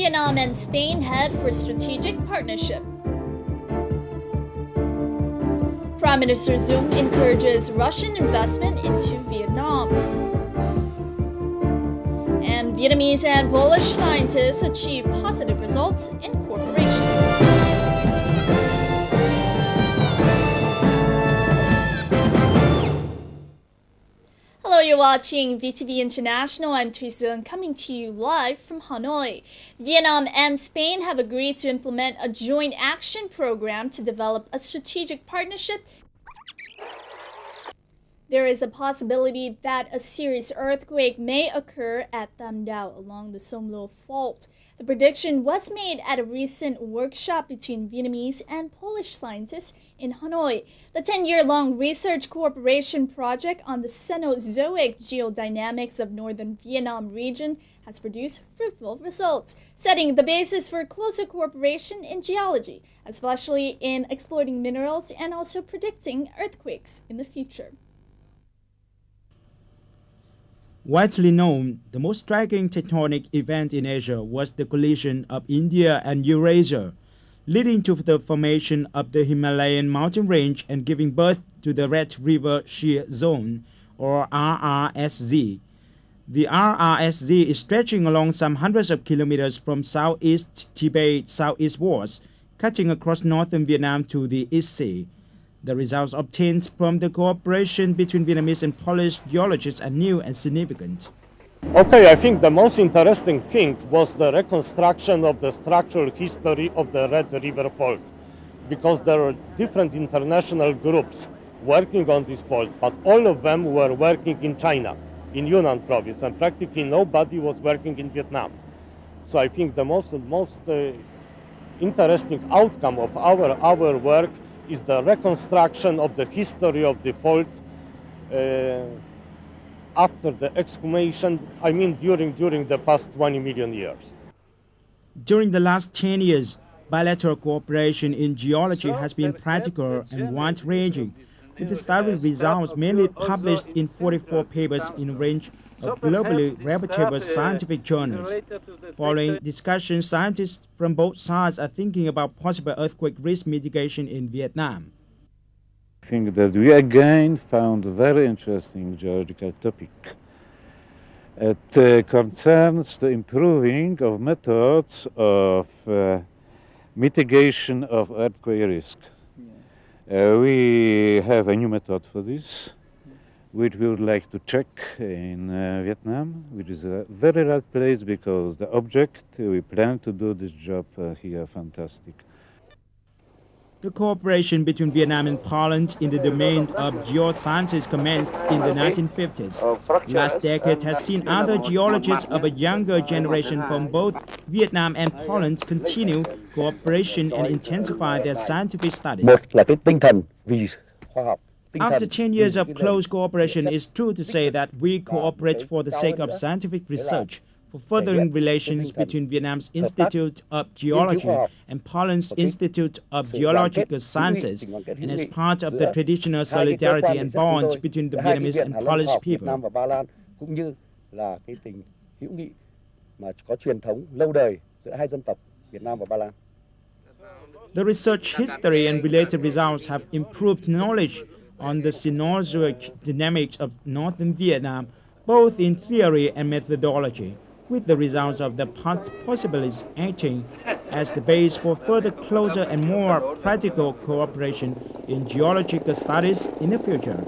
Vietnam and Spain head for strategic partnership. Prime Minister Zoom encourages Russian investment into Vietnam. And Vietnamese and Polish scientists achieve positive results in cooperation. Hello, you're watching VTV International. I'm Thuy Dương, coming to you live from Hanoi. Vietnam and Spain have agreed to implement a joint action program to develop a strategic partnership. There is a possibility that a serious earthquake may occur at Tam Dao along the Sông Lo Fault. The prediction was made at a recent workshop between Vietnamese and Polish scientists in Hanoi. The 10-year-long research cooperation project on the Cenozoic geodynamics of northern Vietnam region has produced fruitful results, setting the basis for closer cooperation in geology, especially in exploiting minerals and also predicting earthquakes in the future. Widely known, the most striking tectonic event in Asia was the collision of India and Eurasia, leading to the formation of the Himalayan mountain range and giving birth to the Red River Shear Zone, or RRSZ. The RRSZ is stretching along some hundreds of kilometers from southeast Tibet southeastwards, cutting across northern Vietnam to the East Sea. The results obtained from the cooperation between Vietnamese and Polish geologists are new and significant. Okay, I think the most interesting thing was the reconstruction of the structural history of the Red River Fault, because there are different international groups working on this fault, but all of them were working in China, in Yunnan province, and practically nobody was working in Vietnam. So I think the most interesting outcome of our work is the reconstruction of the history of the fault after the exhumation, I mean during the past 20 million years. During the last 10 years, bilateral cooperation in geology has been practical and wide-ranging, with the study results mainly published in 44 papers in a range of globally reputable scientific journals. Following discussions, scientists from both sides are thinking about possible earthquake risk mitigation in Vietnam. I think that we again found a very interesting geological topic. It concerns the improving of methods of mitigation of earthquake risk. We have a new method for this, which we would like to check in Vietnam, which is a very right place because the object we plan to do this job here fantastic. The cooperation between Vietnam and Poland in the domain of geosciences commenced in the 1950s. The last decade has seen other geologists of a younger generation from both Vietnam and Poland continue cooperation and intensify their scientific studies. After 10 years of close cooperation, it's true to say that we cooperate for the sake of scientific research, for furthering relations between Vietnam's Institute of Geology and Poland's Institute of Geological Sciences, and as part of the traditional solidarity and bond between the Vietnamese and Polish people. The research history and related results have improved knowledge on the Cenozoic dynamics of northern Vietnam, both in theory and methodology, with the results of the past possibilities acting as the base for further closer and more practical cooperation in geological studies in the future.